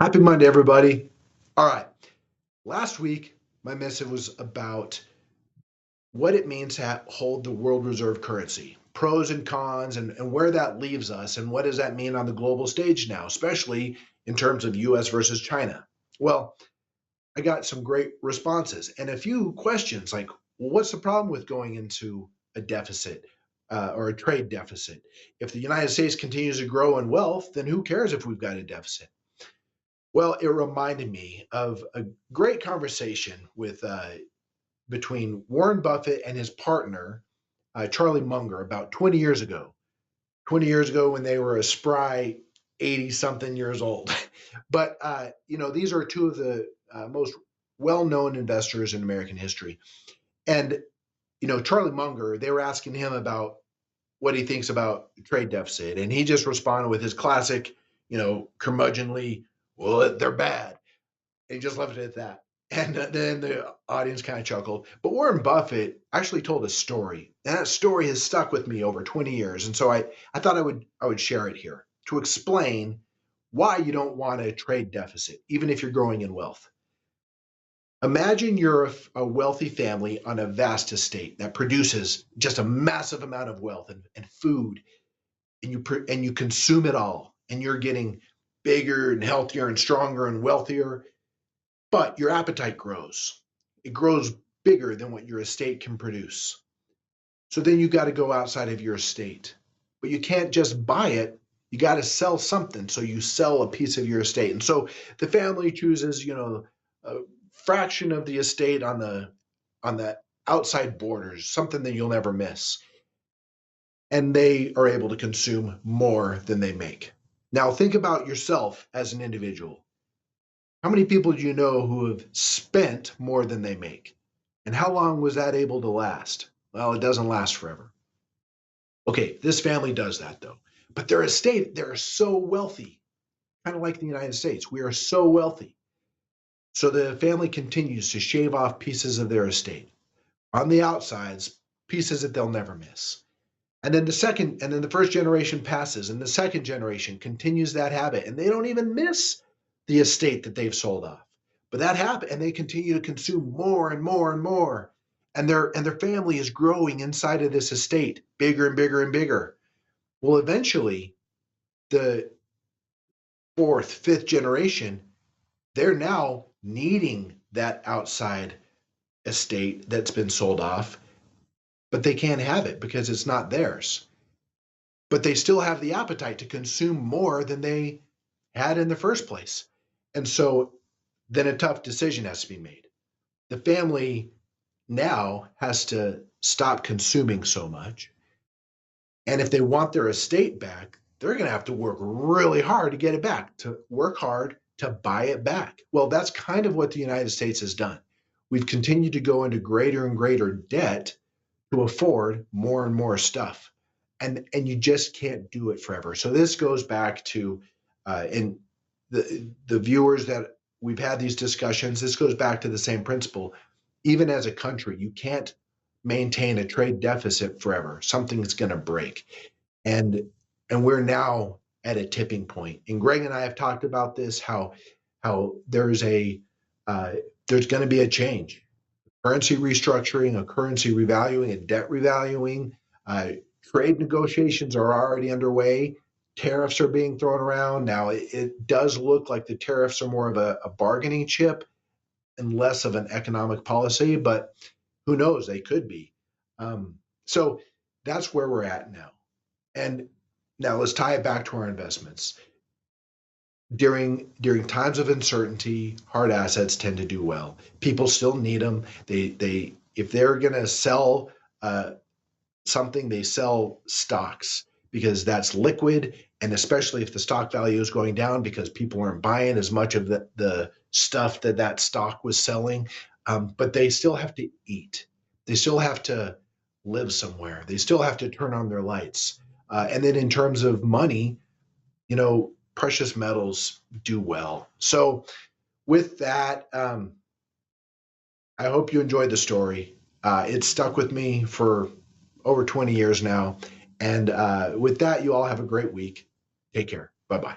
Happy Monday, everybody. All right. Last week, my message was about what it means to hold the world reserve currency, pros and cons, and where that leaves us, and what does that mean on the global stage now, especially in terms of US versus China. Well, I got some great responses and a few questions like, well, what's the problem with going into a deficit or a trade deficit? If the United States continues to grow in wealth, then who cares if we've got a deficit? Well, it reminded me of a great conversation with between Warren Buffett and his partner Charlie Munger about 20 years ago. 20 years ago, when they were a spry 80 something years old. But these are two of the most well-known investors in American history. And Charlie Munger, they were asking him about what he thinks about trade deficit, and he just responded with his classic, curmudgeonly, "Well, they're bad." And he just left it at that. And then the audience kind of chuckled. But Warren Buffett actually told a story, and that story has stuck with me over 20 years. And so I thought I would share it here to explain why you don't want a trade deficit, even if you're growing in wealth. Imagine you're a wealthy family on a vast estate that produces just a massive amount of wealth and food, and you consume it all, and you're getting bigger and healthier and stronger and wealthier, but your appetite grows. It grows bigger than what your estate can produce. So then you got to go outside of your estate. But you can't just buy it. You got to sell something. So you sell a piece of your estate. And so the family chooses, a fraction of the estate on the outside borders, something that you'll never miss. And they are able to consume more than they make. Now think about yourself as an individual. How many people do you know who have spent more than they make? And how long was that able to last? Well, it doesn't last forever. Okay, this family does that though. But their estate, they're so wealthy, kind of like the United States. We are so wealthy. So the family continues to shave off pieces of their estate on the outsides, pieces that they'll never miss. And then the first generation passes, and the second generation continues that habit, and they don't even miss the estate that they've sold off. But that happen, and they continue to consume more and more and more, and their family is growing inside of this estate, bigger and bigger and bigger. Well, eventually, the fourth, fifth generation, they're now needing that outside estate that's been sold off, but they can't have it because it's not theirs. But they still have the appetite to consume more than they had in the first place. And so then a tough decision has to be made. The family now has to stop consuming so much. And if they want their estate back, they're going to have to work really hard to get it back, to work hard to buy it back. Well, that's kind of what the United States has done. We've continued to go into greater and greater debt to afford more and more stuff. And you just can't do it forever. So this goes back to in the viewers that we've had these discussions, this goes back to the same principle. Even as a country, you can't maintain a trade deficit forever. Something's going to break. And and we're now at a tipping point. And Greg and I have talked about this, how there's going to be a change, currency restructuring, a currency revaluing, a debt revaluing. Uh, Trade negotiations are already underway. Tariffs are being thrown around. Now, it does look like the tariffs are more of a bargaining chip and less of an economic policy, but who knows? They could be. So that's where we're at now. And now let's tie it back to our investments. During times of uncertainty, hard assets tend to do well. People still need them. They if they're going to sell something, they sell stocks because that's liquid, and especially if the stock value is going down because people aren't buying as much of the stuff that stock was selling. But they still have to eat. They still have to live somewhere. They still have to turn on their lights. And then in terms of money, precious metals do well. So with that, I hope you enjoyed the story. It's stuck with me for over 20 years now. And with that, you all have a great week. Take care. Bye bye.